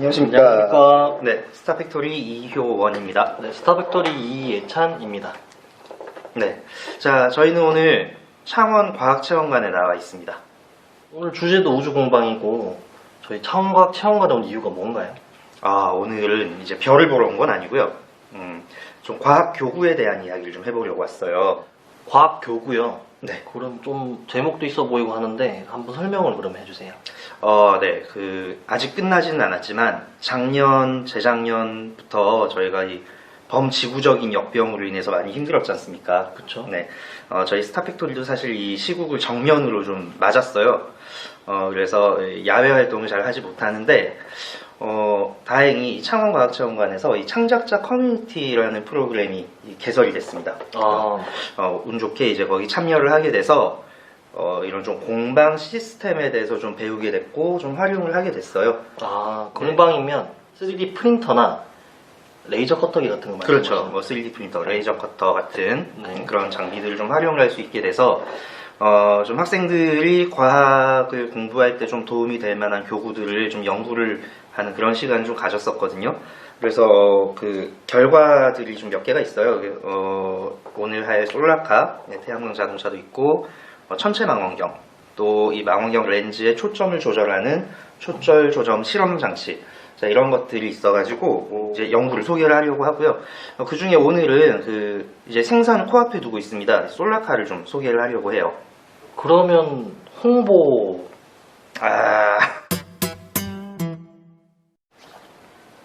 안녕하십니까. 네, 스타팩토리 이효원입니다. 네, 스타팩토리 이예찬입니다. 네, 자, 저희는 오늘 창원과학체험관에 나와 있습니다. 오늘 주제도 우주공방이고 저희 창원과학체험관에 온 이유가 뭔가요? 오늘은 이제 별을 보러 온 건 아니고요. 좀 과학교구에 대한 이야기를 좀 해보려고 왔어요. 과학교구요? 네. 그럼 좀 제목도 있어 보이고 하는데 한번 설명을 그럼 해주세요. 네, 아직 끝나지는 않았지만 재작년부터 저희가 이 범지구적인 역병으로 인해서 많이 힘들었지 않습니까? 그쵸? 네, 저희 스타팩토리도 사실 이 시국을 정면으로 좀 맞았어요. 그래서 야외 활동을 잘 하지 못하는데, 다행히 창원과학체험관에서 이 창작자 커뮤니티라는 프로그램이 개설이 됐습니다. 운 좋게 이제 거기 참여를 하게 돼서, 이런 좀 공방 시스템에 대해서 좀 배우게 됐고, 좀 활용을 하게 됐어요. 공방이면 3D 프린터나 레이저 커터기 같은 거 말이죠? 그렇죠. 뭐 3D 프린터, 레이저 커터 같은 그런 장비들을 좀 활용을 할 수 있게 돼서, 좀 학생들이 과학을 공부할 때 좀 도움이 될 만한 교구들을 좀 연구를 하는 그런 시간을 좀 가졌었거든요. 그래서 그 결과들이 좀 몇 개가 있어요. 오늘 할 솔라카, 태양광 자동차도 있고, 천체 망원경, 또 이 망원경 렌즈의 초점을 조절하는 초절 조정 실험 장치, 자, 이런 것들이 있어가지고 이제 연구를 소개를 하려고 하고요. 그 중에 오늘은 이제 생산을 코앞에 두고 있습니다. 솔라카를 좀 소개를 하려고 해요. 그러면 홍보.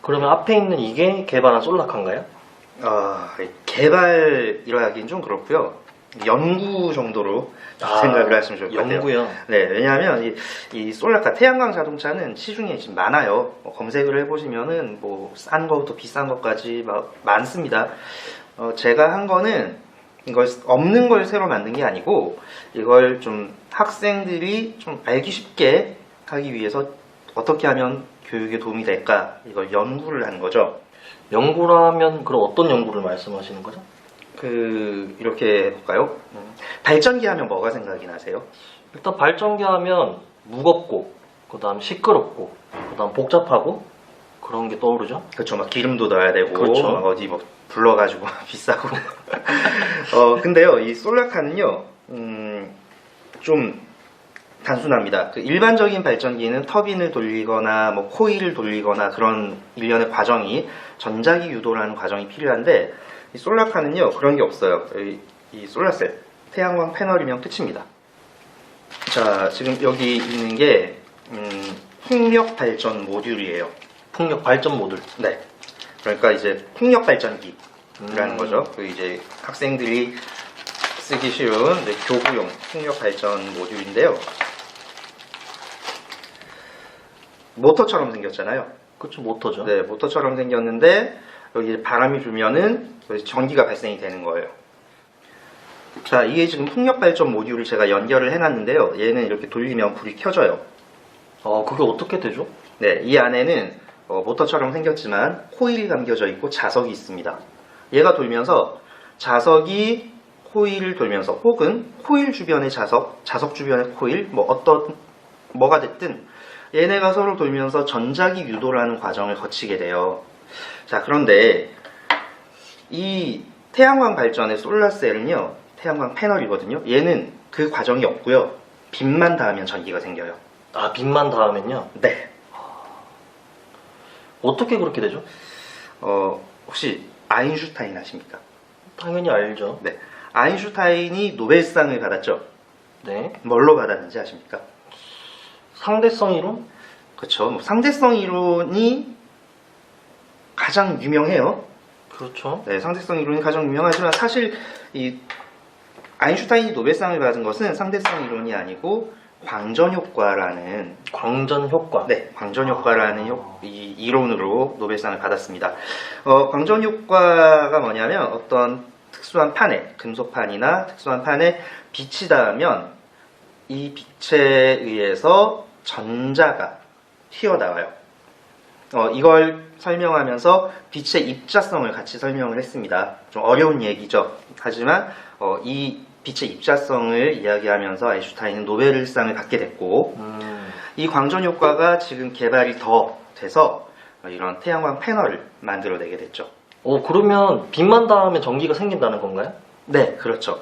그러면 앞에 있는 이게 개발한 솔라카인가요? 개발이라 하긴 좀 그렇고요. 연구 정도로 생각을 하시면 좋을 것 같아요. 연구요? 네, 왜냐하면 이 솔라카 태양광 자동차는 시중에 지금 많아요. 검색을 해보시면은 뭐 싼 거부터 비싼 것까지 막 많습니다. 제가 한 거는 이걸 없는 걸 새로 만든 게 아니고, 이걸 좀 학생들이 좀 알기 쉽게 하기 위해서 어떻게 하면 교육에 도움이 될까, 이걸 연구를 한 거죠. 연구라면 그럼 어떤 연구를 말씀하시는 거죠? 이렇게 해볼까요? 발전기 하면 뭐가 생각이 나세요? 일단 발전기 하면 무겁고, 그 다음 시끄럽고, 그 다음 복잡하고, 그런 게 떠오르죠? 그렇죠. 막 기름도 넣어야 되고, 그렇죠. 막 어디 뭐 불러가지고 비싸고. 근데요, 이 솔라카는요, 좀 단순합니다. 일반적인 발전기는 터빈을 돌리거나 뭐 코일을 돌리거나 그런 일련의 과정이, 전자기 유도라는 과정이 필요한데, 이 솔라카는요 그런 게 없어요. 이 솔라셀, 태양광 패널이면 끝입니다. 자, 지금 여기 있는 게 풍력 발전 모듈이에요. 풍력 발전 모듈. 네. 그러니까 이제 풍력 발전기라는 거죠. 이제 학생들이 쓰기 쉬운 교구용 풍력 발전 모듈인데요. 모터처럼 생겼잖아요. 그쵸, 모터죠. 네, 모터처럼 생겼는데 여기 바람이 불면은 전기가 발생이 되는 거예요. 자, 이게 지금 풍력 발전 모듈을 제가 연결을 해놨는데요. 얘는 이렇게 돌리면 불이 켜져요. 그게 어떻게 되죠? 네, 이 안에는 모터처럼 생겼지만 코일이 감겨져 있고 자석이 있습니다. 얘가 돌면서 자석이 코일을 돌면서, 혹은 코일 주변의 자석 주변의 코일, 뭐가 됐든 얘네가 서로 돌면서 전자기 유도라는 과정을 거치게 돼요. 자, 그런데 이 태양광 발전의 솔라셀은요, 태양광 패널이거든요. 얘는 그 과정이 없고요. 빛만 닿으면 전기가 생겨요. 빛만 닿으면요? 네. 어떻게 그렇게 되죠? 혹시 아인슈타인 아십니까? 당연히 알죠. 네. 아인슈타인이 노벨상을 받았죠. 네. 뭘로 받았는지 아십니까? 상대성 이론? 그렇죠. 상대성 이론이 가장 유명해요. 그렇죠. 네, 상대성 이론이 가장 유명하지만 사실 이 아인슈타인이 노벨상을 받은 것은 상대성 이론이 아니고 광전 효과라는, 광전 효과. 네, 광전 효과라는 이 이론으로 노벨상을 받았습니다. 광전 효과가 뭐냐면 어떤 특수한 판에, 금속판이나 특수한 판에 빛이 닿으면 이 빛에 의해서 전자가 튀어나와요. 이걸 설명하면서 빛의 입자성을 같이 설명을 했습니다. 좀 어려운 얘기죠. 하지만 이 빛의 입자성을 이야기하면서 아인슈타인은 노벨상을 받게 됐고, 이 광전 효과가 지금 개발이 더 돼서 이런 태양광 패널을 만들어내게 됐죠. 그러면 빛만 닿으면 전기가 생긴다는 건가요? 네, 그렇죠.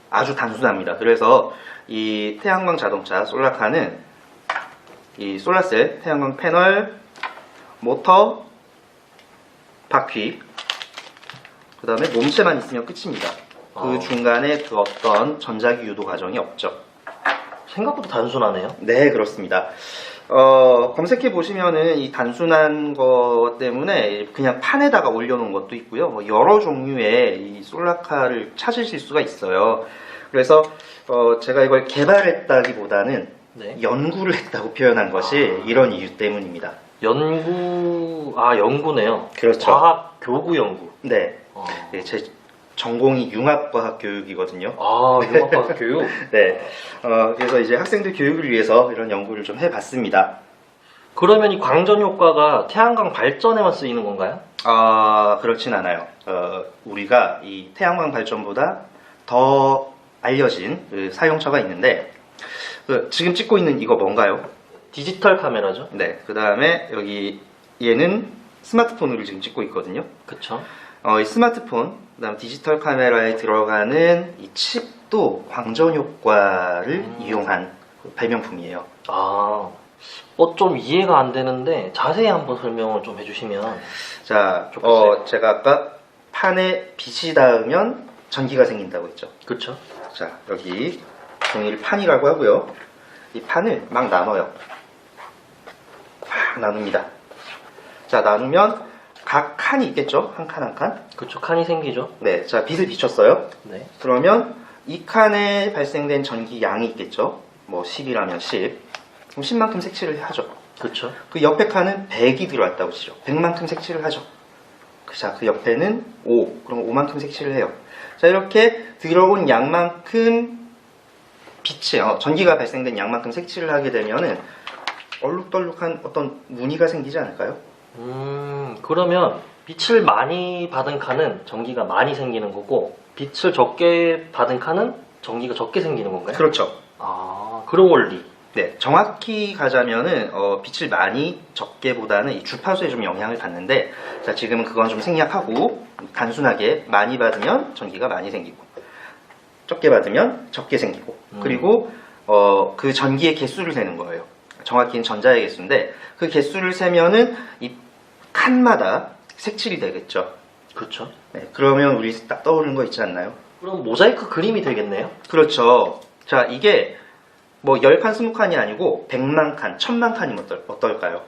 아주 단순합니다. 그래서 이 태양광 자동차 솔라카는 이 솔라셀, 태양광 패널, 모터, 바퀴, 그 다음에 몸체만 있으면 끝입니다. 그 중간에 그 어떤 전자기 유도 과정이 없죠. 생각보다 단순하네요. 네, 그렇습니다. 검색해 보시면은 이 단순한 것 때문에 그냥 판에다가 올려놓은 것도 있고요. 뭐 여러 종류의 이 솔라카를 찾으실 수가 있어요. 그래서 제가 이걸 개발했다기보다는 네. 연구를 했다고 표현한 것이 이런 이유 때문입니다. 연구네요. 그렇죠. 과학 교구 연구. 네, 네, 제 전공이 융합과학 교육이거든요. 융합과학 교육. 네, 그래서 이제 학생들 교육을 위해서 이런 연구를 좀 해봤습니다. 그러면 이 광전 효과가 태양광 발전에만 쓰이는 건가요? 그렇진 않아요. 우리가 이 태양광 발전보다 더 알려진 그 사용처가 있는데, 지금 찍고 있는 이거 뭔가요? 디지털 카메라죠. 네, 그 다음에 여기 얘는 스마트폰으로 지금 찍고 있거든요. 그쵸. 이 스마트폰, 그 다음 디지털 카메라에 들어가는 이 칩도 광전 효과를 이용한 발명품이에요. 좀 이해가 안 되는데 자세히 한번 설명을 좀 해주시면. 자, 좋겠어요. 제가 아까 판에 빛이 닿으면 전기가 생긴다고 했죠. 그쵸. 자, 여기 종이를 판이라고 하고요. 이 판을 막 나눠요. 막 나눕니다. 자, 나누면 각 칸이 있겠죠? 한 칸 한 칸. 그쵸. 칸이 생기죠. 네, 자, 빛을 비췄어요. 네. 그러면 이 칸에 발생된 전기 양이 있겠죠? 뭐 10이라면 10. 그럼 10만큼 색칠을 하죠. 그쵸. 그 옆에 칸은 100이 들어왔다고 치죠. 100만큼 색칠을 하죠. 자, 그 옆에는 5. 그럼 5만큼 색칠을 해요. 자, 이렇게 들어온 양만큼 빛이, 전기가 발생된 양만큼 색칠을 하게 되면은 얼룩덜룩한 어떤 무늬가 생기지 않을까요? 그러면 빛을 많이 받은 칸은 전기가 많이 생기는 거고, 빛을 적게 받은 칸은 전기가 적게 생기는 건가요? 그렇죠. 그런 원리. 네, 정확히 가자면은 빛을 많이 적게보다는 이 주파수에 좀 영향을 받는데, 자, 지금은 그건 좀 생략하고 단순하게 많이 받으면 전기가 많이 생기고 적게 받으면 적게 생기고, 그리고 그 전기의 개수를 세는 거예요. 정확히는 전자의 개수인데 그 개수를 세면은 이 칸마다 색칠이 되겠죠. 그렇죠. 네, 그러면 우리 딱 떠오르는 거 있지 않나요? 그럼 모자이크 그림이 되겠네요. 그렇죠. 자, 이게 뭐 10칸, 20칸이 아니고 100만 칸, 1000만 칸이면 어떨까요?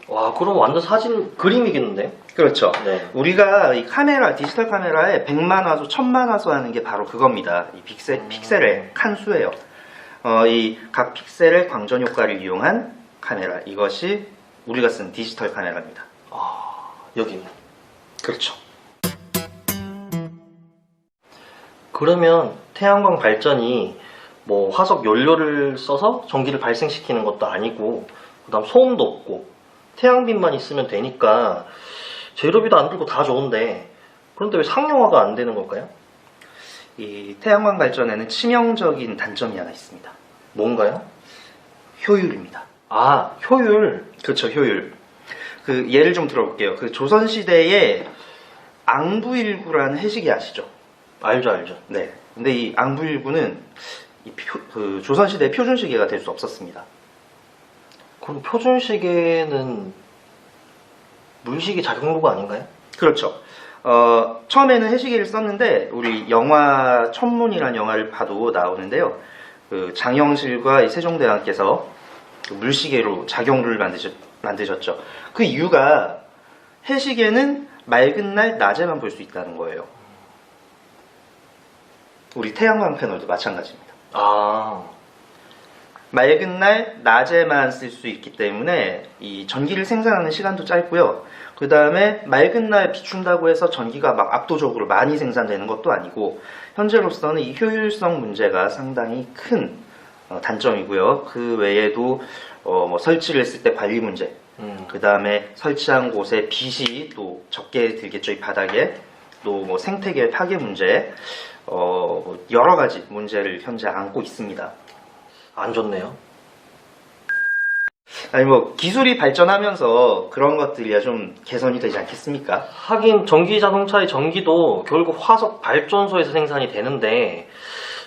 와, 그럼 완전 사진 그림이겠는데요? 그렇죠. 네. 우리가 이 카메라, 디지털 카메라에 100만 화소, 1000만 화소 하는 게 바로 그겁니다. 이 픽셀의 칸수예요. 이 각 픽셀의 광전 효과를 이용한 카메라, 이것이 우리가 쓴 디지털 카메라입니다. 여기는. 그렇죠. 그러면 태양광 발전이 뭐 화석 연료를 써서 전기를 발생시키는 것도 아니고, 그 다음 소음도 없고 태양빛만 있으면 되니까 재료비도 안 들고 다 좋은데, 그런데 왜 상용화가 안 되는 걸까요? 이 태양광 발전에는 치명적인 단점이 하나 있습니다. 뭔가요? 효율입니다. 효율. 그렇죠, 효율. 그 예를 좀 들어볼게요. 그 조선시대에 앙부일구라는 해시계 아시죠? 알죠. 네. 근데 이 앙부일구는 그 조선시대 표준시계가 될 수 없었습니다. 그럼 표준시계는 물시계 작용로가 아닌가요? 그렇죠. 처음에는 해시계를 썼는데 우리 영화 천문이라는 영화를 봐도 나오는데요. 그 장영실과 이 세종대왕께서 그 물시계로 작용루를 만드셨죠. 그 이유가 해시계는 맑은 날 낮에만 볼 수 있다는 거예요. 우리 태양광 패널도 마찬가지입니다. 맑은 날 낮에만 쓸 수 있기 때문에 이 전기를 생산하는 시간도 짧고요. 그 다음에 맑은 날 비춘다고 해서 전기가 막 압도적으로 많이 생산되는 것도 아니고, 현재로서는 이 효율성 문제가 상당히 큰 단점이고요. 그 외에도 뭐 설치를 했을 때 관리 문제, 그 다음에 설치한 곳에 빛이 또 적게 들겠죠, 이 바닥에. 또 뭐 생태계 파괴 문제, 여러 가지 문제를 현재 안고 있습니다. 안 좋네요. 아니 뭐 기술이 발전하면서 그런 것들이야 좀 개선이 되지 않겠습니까? 하긴 전기 자동차의 전기도 결국 화석 발전소에서 생산이 되는데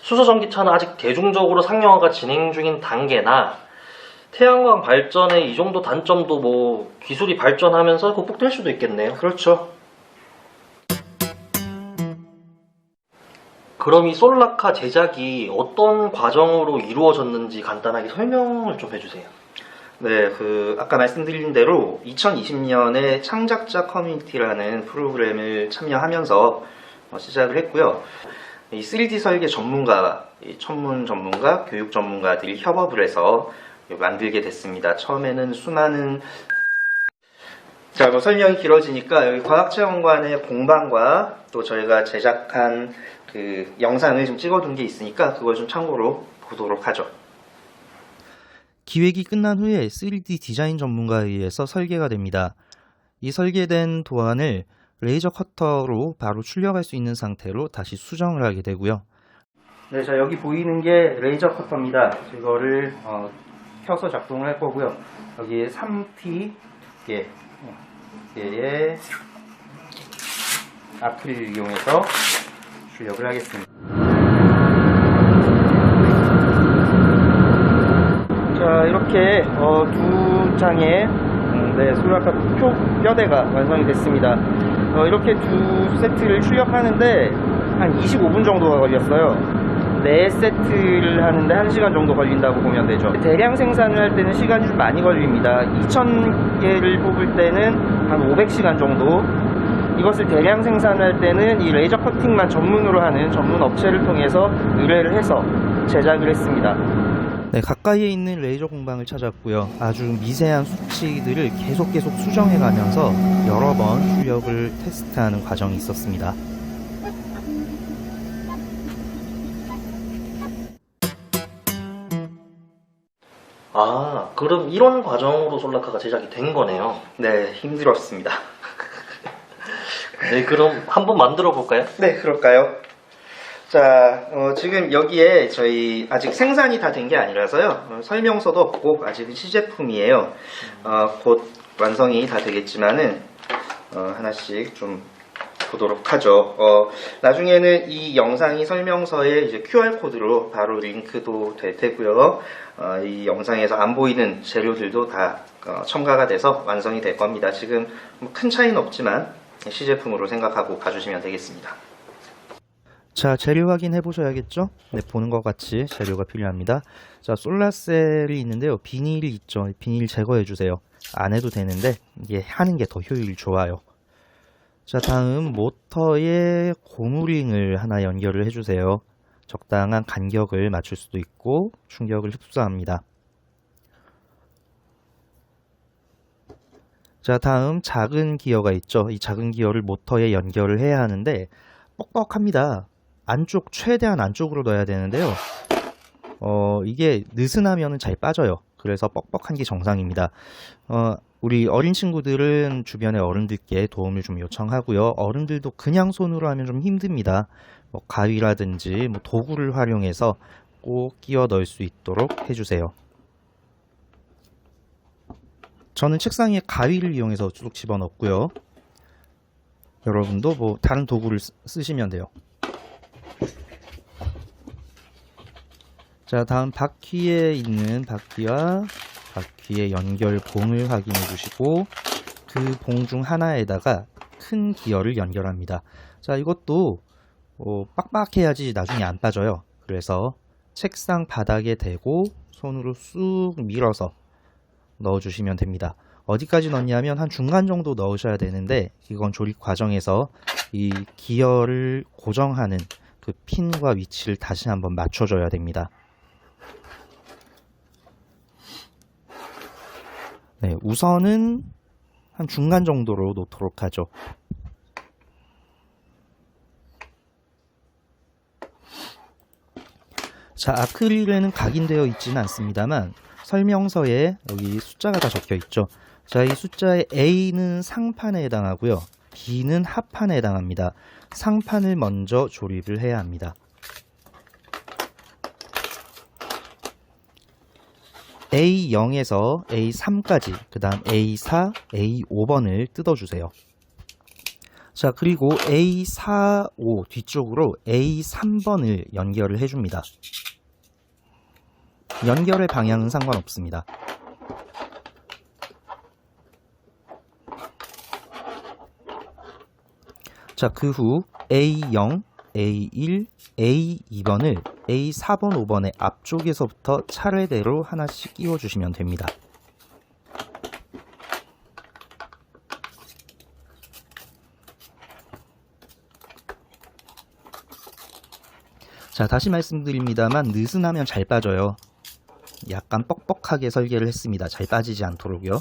수소 전기차는 아직 대중적으로 상용화가 진행 중인 단계나 태양광 발전의 이 정도 단점도 뭐 기술이 발전하면서 극복될 수도 있겠네요. 그렇죠. 그럼 이 솔라카 제작이 어떤 과정으로 이루어졌는지 간단하게 설명을 좀 해주세요. 네, 아까 말씀드린 대로 2020년에 창작자 커뮤니티라는 프로그램을 참여하면서 시작을 했고요. 이 3D 설계 전문가, 이 천문 전문가, 교육 전문가들이 협업을 해서 만들게 됐습니다. 처음에는 수많은 뭐 설명이 길어지니까 여기 과학체험관의 공방과 또 저희가 제작한 그 영상을 좀 찍어둔 게 있으니까 그걸 좀 참고로 보도록 하죠. 기획이 끝난 후에 3D 디자인 전문가에 의해서 설계가 됩니다. 이 설계된 도안을 레이저 커터로 바로 출력할 수 있는 상태로 다시 수정을 하게 되고요. 네, 자 여기 보이는 게 레이저 커터입니다. 이거를 켜서 작동을 할 거고요. 여기에 3T 두께의 아크릴을 이용해서 출력을 하겠습니다. 자 이렇게 두 장의 솔라카 뼈대가 완성이 됐습니다. 이렇게 두 세트를 출력하는데 한 25분 정도가 걸렸어요. 4세트를 하는데 1시간 정도 걸린다고 보면 되죠. 대량 생산을 할 때는 시간이 좀 많이 걸립니다. 2000개를 뽑을 때는 한 500시간 정도. 이것을 대량 생산할 때는 이 레이저 커팅만 전문으로 하는 전문 업체를 통해서 의뢰를 해서 제작을 했습니다. 네, 가까이에 있는 레이저 공방을 찾았고요. 아주 미세한 수치들을 계속 수정해가면서 여러 번 출력을 테스트하는 과정이 있었습니다. 아, 그럼 이런 과정으로 솔라카가 제작이 된 거네요. 네, 힘들었습니다. 네, 그럼 한번 만들어 볼까요? 네, 그럴까요? 자, 지금 여기에 저희 아직 생산이 다 된 게 아니라서요. 설명서도 없고 아직은 시제품이에요. 곧 완성이 다 되겠지만은 하나씩 좀 보도록 하죠. 나중에는 이 영상이 설명서에 이제 QR코드로 바로 링크도 될 테고요. 이 영상에서 안 보이는 재료들도 다 첨가가 돼서 완성이 될 겁니다. 지금 큰 차이는 없지만 시제품으로 생각하고 가주시면 되겠습니다. 자, 재료 확인해 보셔야겠죠? 네, 보는 것 같이 재료가 필요합니다. 자, 솔라셀이 있는데요. 비닐이 있죠. 비닐 제거해 주세요. 안 해도 되는데 이게 하는 게 더 효율이 좋아요. 자, 다음 모터에 고무링을 하나 연결을 해주세요. 적당한 간격을 맞출 수도 있고 충격을 흡수합니다. 자, 다음 작은 기어가 있죠. 이 작은 기어를 모터에 연결을 해야 하는데 뻑뻑합니다. 최대한 안쪽으로 넣어야 되는데요. 이게 느슨하면 잘 빠져요. 그래서 뻑뻑한 게 정상입니다. 우리 어린 친구들은 주변의 어른들께 도움을 좀 요청하고요. 어른들도 그냥 손으로 하면 좀 힘듭니다. 가위라든지 도구를 활용해서 꼭 끼워 넣을 수 있도록 해주세요. 저는 책상에 가위를 이용해서 쭉 집어넣고요. 여러분도 다른 도구를 쓰시면 돼요. 자, 다음 바퀴에 있는 바퀴와 바퀴의 연결 봉을 확인해 주시고 그 봉 중 하나에다가 큰 기어를 연결합니다. 자, 이것도 빡빡해야지 나중에 안 빠져요. 그래서 책상 바닥에 대고 손으로 쑥 밀어서 넣어주시면 됩니다. 어디까지 넣냐면 한 중간 정도 넣으셔야 되는데 이건 조립 과정에서 이 기어를 고정하는 그 핀과 위치를 다시 한번 맞춰줘야 됩니다. 네, 우선은 한 중간 정도로 놓도록 하죠. 자, 아크릴에는 각인되어 있지는 않습니다만 설명서에 여기 숫자가 다 적혀 있죠. 자, 이 숫자의 A는 상판에 해당하고요. B는 하판에 해당합니다. 상판을 먼저 조립을 해야 합니다. A0에서 A3까지, 그 다음 A4, A5번을 뜯어주세요. 자, 그리고 A4, 5 뒤쪽으로 A3번을 연결을 해줍니다. 연결의 방향은 상관없습니다. 자, 그 후 A0, A1, A2번을 A4번, 5번의 앞쪽에서부터 차례대로 하나씩 끼워주시면 됩니다. 자, 다시 말씀드립니다만 느슨하면 잘 빠져요. 약간 뻑뻑하게 설계를 했습니다. 잘 빠지지 않도록요.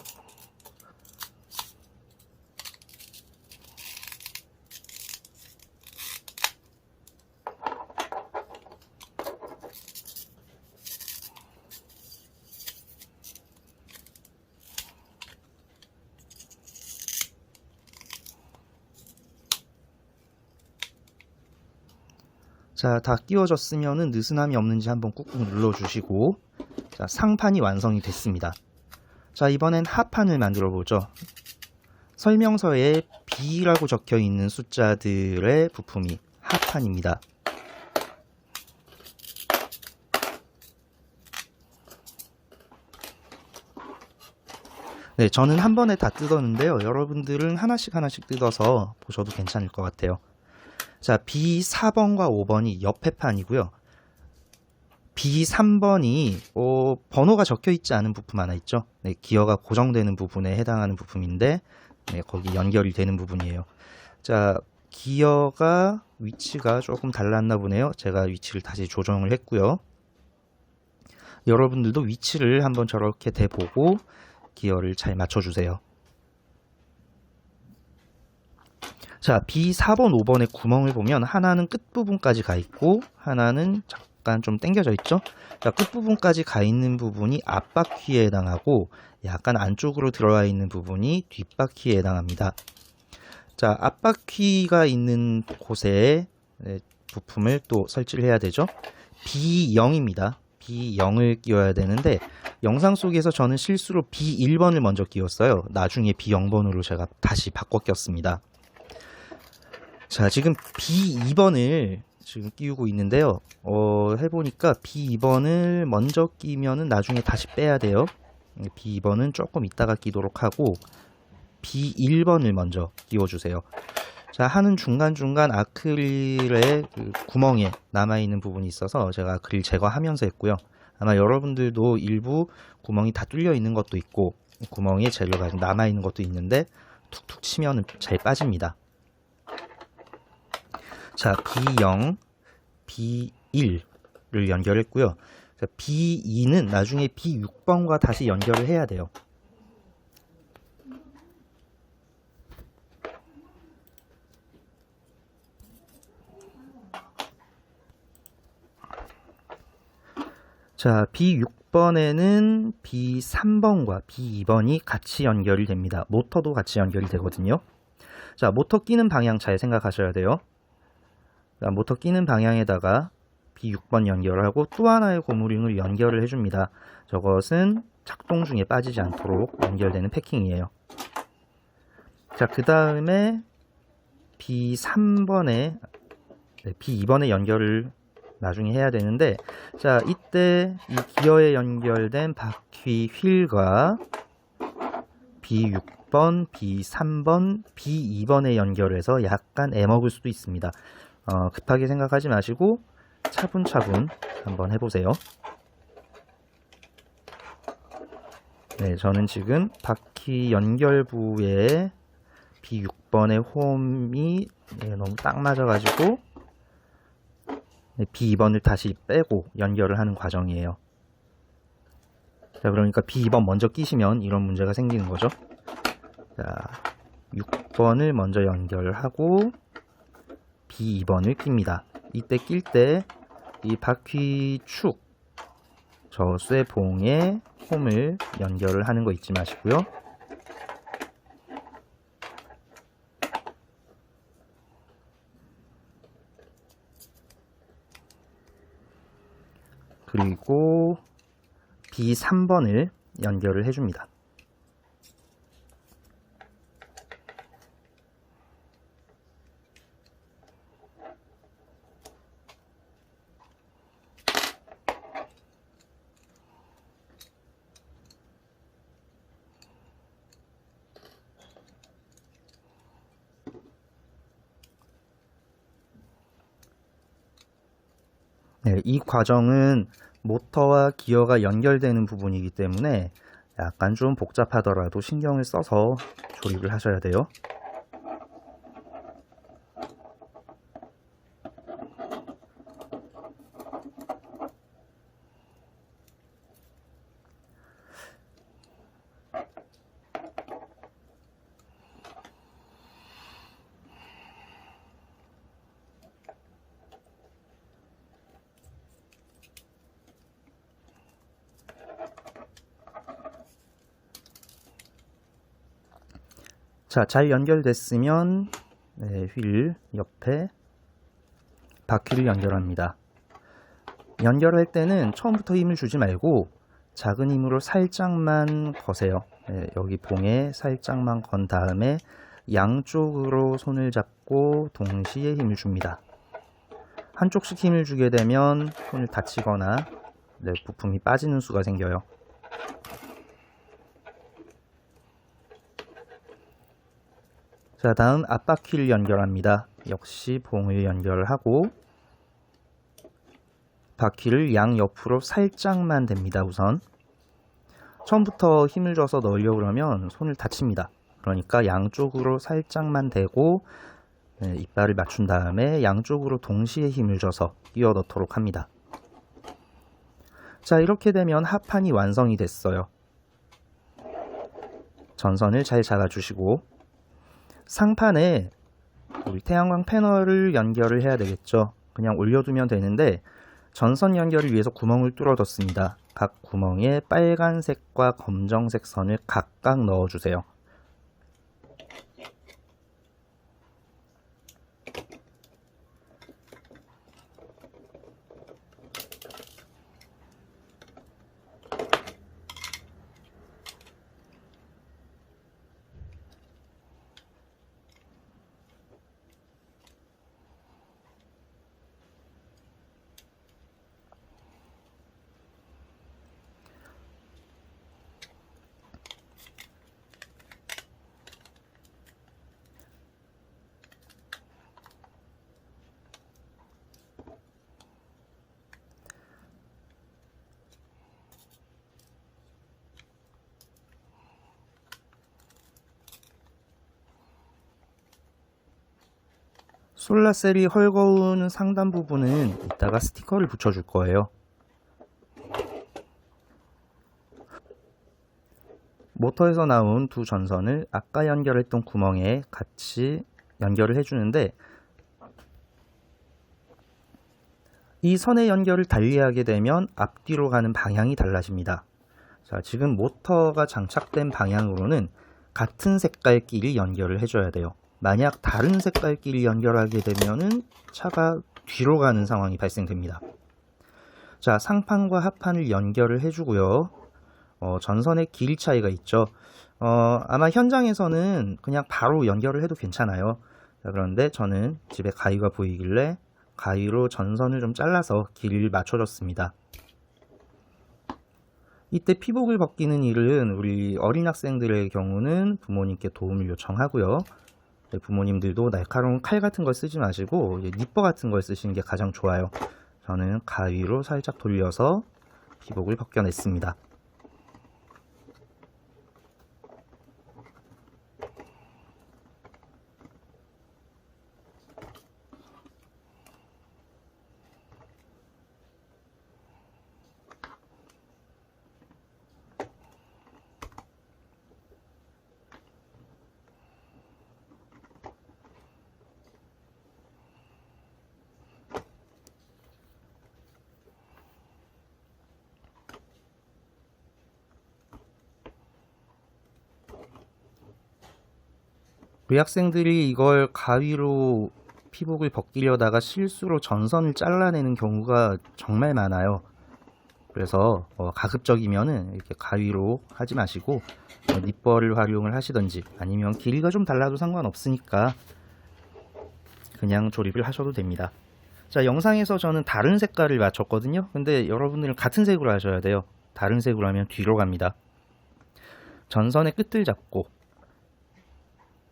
자, 다 끼워졌으면은 느슨함이 없는지 한번 꾹꾹 눌러주시고, 자, 상판이 완성이 됐습니다. 자, 이번엔 하판을 만들어 보죠. 설명서에 B라고 적혀 있는 숫자들의 부품이 하판입니다. 네, 저는 한 번에 다 뜯었는데요. 여러분들은 하나씩 뜯어서 보셔도 괜찮을 것 같아요. 자, B4번과 5번이 옆에 판이고요. B3번이 번호가 적혀 있지 않은 부품 하나 있죠. 네, 기어가 고정되는 부분에 해당하는 부품인데, 네, 거기 연결이 되는 부분이에요. 자, 기어가 위치가 조금 달랐나 보네요. 제가 위치를 다시 조정을 했고요. 여러분들도 위치를 한번 저렇게 대보고 기어를 잘 맞춰주세요. 자, B4번, 5번의 구멍을 보면 하나는 끝부분까지 가 있고 하나는 잠깐 좀 당겨져 있죠. 자, 끝부분까지 가 있는 부분이 앞바퀴에 해당하고 약간 안쪽으로 들어와 있는 부분이 뒷바퀴에 해당합니다. 자, 앞바퀴가 있는 곳에 부품을 또 설치를 해야 되죠. B0입니다. B0을 끼워야 되는데 영상 속에서 저는 실수로 B1번을 먼저 끼웠어요. 나중에 B0번으로 제가 다시 바꿔 꼈습니다. 자, 지금 B2번을 지금 끼우고 있는데요. 해보니까 B2번을 먼저 끼면은 나중에 다시 빼야 돼요. B2번은 조금 이따가 끼도록 하고 B1번을 먼저 끼워주세요. 자, 하는 중간중간 아크릴의 그 구멍에 남아있는 부분이 있어서 제가 아크릴 제거하면서 했고요. 아마 여러분들도 일부 구멍이 다 뚫려 있는 것도 있고 구멍에 재료가 남아있는 것도 있는데 툭툭 치면 잘 빠집니다. 자, B0, B1를 연결했고요. 자, B2는 나중에 B6번과 다시 연결을 해야 돼요. 자, B6번에는 B3번과 B2번이 같이 연결이 됩니다. 모터도 같이 연결이 되거든요. 자, 모터 끼는 방향 잘 생각하셔야 돼요. 자, 모터 끼는 방향에다가 B6번 연결하고 또 하나의 고무링을 연결을 해줍니다. 저것은 작동 중에 빠지지 않도록 연결되는 패킹이에요. 자, 그 다음에 B2번에 연결을 나중에 해야 되는데, 자, 이때 이 기어에 연결된 바퀴 휠과 B6번, B3번, B2번에 연결해서 약간 애먹을 수도 있습니다. 급하게 생각하지 마시고 차분차분 한번 해보세요. 네, 저는 지금 바퀴 연결부에 B6번의 홈이 너무 딱 맞아가지고 B2번을 다시 빼고 연결을 하는 과정이에요. 자, 그러니까 B2번 먼저 끼시면 이런 문제가 생기는 거죠. 자, 6번을 먼저 연결하고 B2번을 낍니다. 이때 낄 때 이 바퀴 축, 저 쇠봉에 홈을 연결을 하는 거 잊지 마시고요. 그리고 B3번을 연결을 해줍니다. 네, 이 과정은 모터와 기어가 연결되는 부분이기 때문에 약간 좀 복잡하더라도 신경을 써서 조립을 하셔야 돼요. 자, 잘 연결됐으면 휠 옆에 바퀴를 연결합니다. 연결할 때는 처음부터 힘을 주지 말고 작은 힘으로 살짝만 거세요. 여기 봉에 살짝만 건 다음에 양쪽으로 손을 잡고 동시에 힘을 줍니다. 한쪽씩 힘을 주게 되면 손을 다치거나 부품이 빠지는 수가 생겨요. 자, 다음 앞바퀴를 연결합니다. 역시 봉을 연결하고 바퀴를 양옆으로 살짝만 댑니다. 우선 처음부터 힘을 줘서 넣으려고 그러면 손을 다칩니다. 그러니까 양쪽으로 살짝만 대고 이빨을 맞춘 다음에 양쪽으로 동시에 힘을 줘서 끼워 넣도록 합니다. 자, 이렇게 되면 하판이 완성이 됐어요. 전선을 잘 잡아주시고 상판에 우리 태양광 패널을 연결을 해야 되겠죠. 그냥 올려두면 되는데 전선 연결을 위해서 구멍을 뚫어뒀습니다. 각 구멍에 빨간색과 검정색 선을 각각 넣어주세요. 솔라셀이 헐거운 상단 부분은 이따가 스티커를 붙여줄 거예요. 모터에서 나온 두 전선을 아까 연결했던 구멍에 같이 연결을 해주는데 이 선의 연결을 달리하게 되면 앞뒤로 가는 방향이 달라집니다. 자, 지금 모터가 장착된 방향으로는 같은 색깔끼리 연결을 해줘야 돼요. 만약 다른 색깔끼리 연결하게 되면은 차가 뒤로 가는 상황이 발생됩니다. 자, 상판과 하판을 연결을 해주고요. 전선의 길 차이가 있죠. 아마 현장에서는 그냥 바로 연결을 해도 괜찮아요. 자, 그런데 저는 집에 가위가 보이길래 가위로 전선을 좀 잘라서 길을 맞춰줬습니다. 이때 피복을 벗기는 일은 우리 어린 학생들의 경우는 부모님께 도움을 요청하고요. 부모님들도 날카로운 칼 같은 걸 쓰지 마시고 니퍼 같은 걸 쓰시는 게 가장 좋아요. 저는 가위로 살짝 돌려서 피복을 벗겨냈습니다. 우리 학생들이 이걸 가위로 피복을 벗기려다가 실수로 전선을 잘라내는 경우가 정말 많아요. 그래서 가급적이면은 이렇게 가위로 하지 마시고 닛벌을 활용을 하시던지 아니면 길이가 좀 달라도 상관없으니까 그냥 조립을 하셔도 됩니다. 자, 영상에서 저는 다른 색깔을 맞췄거든요. 근데 여러분들은 같은 색으로 하셔야 돼요. 다른 색으로 하면 뒤로 갑니다. 전선의 끝을 잡고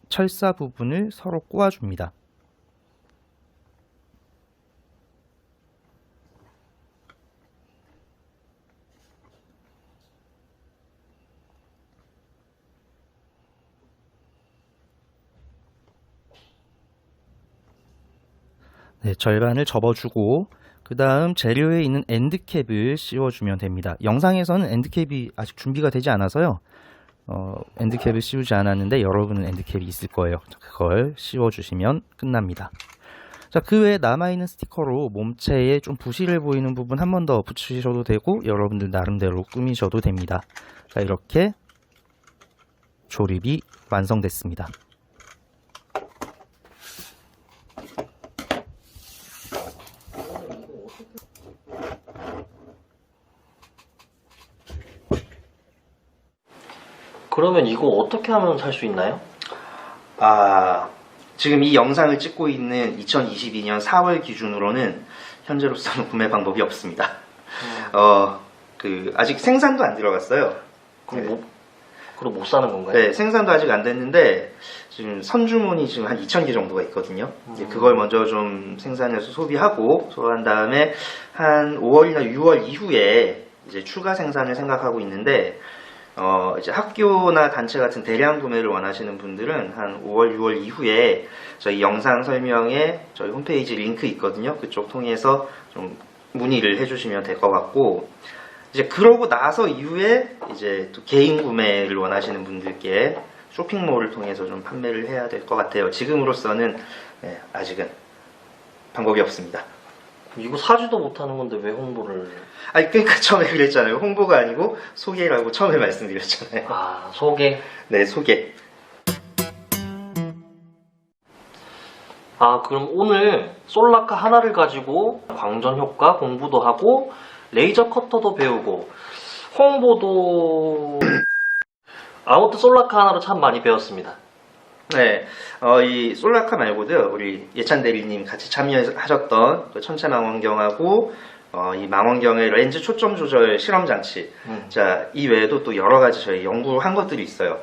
철사 부분을 서로 꼬아줍니다. 네, 절반을 접어주고 그 다음 재료에 있는 엔드캡을 씌워주면 됩니다. 영상에서는 엔드캡이 아직 준비가 되지 않아서요. 엔드캡을 씌우지 않았는데 여러분은 엔드캡이 있을 거예요. 그걸 씌워주시면 끝납니다. 자, 그 외에 남아있는 스티커로 몸체에 좀 부실해 보이는 부분 한 번 더 붙이셔도 되고 여러분들 나름대로 꾸미셔도 됩니다. 자, 이렇게 조립이 완성됐습니다. 그러면 이거 어떻게 하면 살 수 있나요? 지금 이 영상을 찍고 있는 2022년 4월 기준으로는 현재로서는 구매 방법이 없습니다. 아직 생산도 안 들어갔어요. 그럼 못 사는 건가요? 네, 생산도 아직 안 됐는데 지금 선주문이 지금 한 2,000개 정도가 있거든요. 이제 그걸 먼저 좀 생산해서 소비한 다음에 한 5월이나 6월 이후에 이제 추가 생산을 생각하고 있는데 이제 학교나 단체 같은 대량 구매를 원하시는 분들은 한 5월, 6월 이후에 저희 영상 설명에 저희 홈페이지 링크 있거든요. 그쪽 통해서 좀 문의를 해주시면 될 것 같고, 이제 그러고 나서 이후에 이제 또 개인 구매를 원하시는 분들께 쇼핑몰을 통해서 좀 판매를 해야 될 것 같아요. 지금으로서는 아직은 방법이 없습니다. 이거 사지도 못하는 건데 왜 홍보를... 그러니까 처음에 그랬잖아요. 홍보가 아니고 소개라고 처음에 말씀드렸잖아요. 소개? 네, 소개. 그럼 오늘 솔라카 하나를 가지고 광전 효과 공부도 하고 레이저 커터도 배우고 홍보도 아무튼 솔라카 하나로 참 많이 배웠습니다. 네, 이 솔라카 말고도요, 우리 예찬 대리님 같이 참여하셨던 그 천체망원경하고 이 망원경의 렌즈 초점 조절 실험 장치, 자, 이 외에도 또 여러 가지 저희 연구한 것들이 있어요.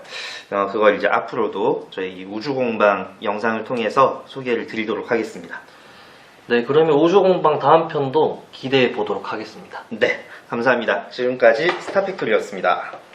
그걸 이제 앞으로도 저희 우주공방 영상을 통해서 소개를 드리도록 하겠습니다. 네, 그러면 우주공방 다음 편도 기대해 보도록 하겠습니다. 네, 감사합니다. 지금까지 스타팩토리였습니다.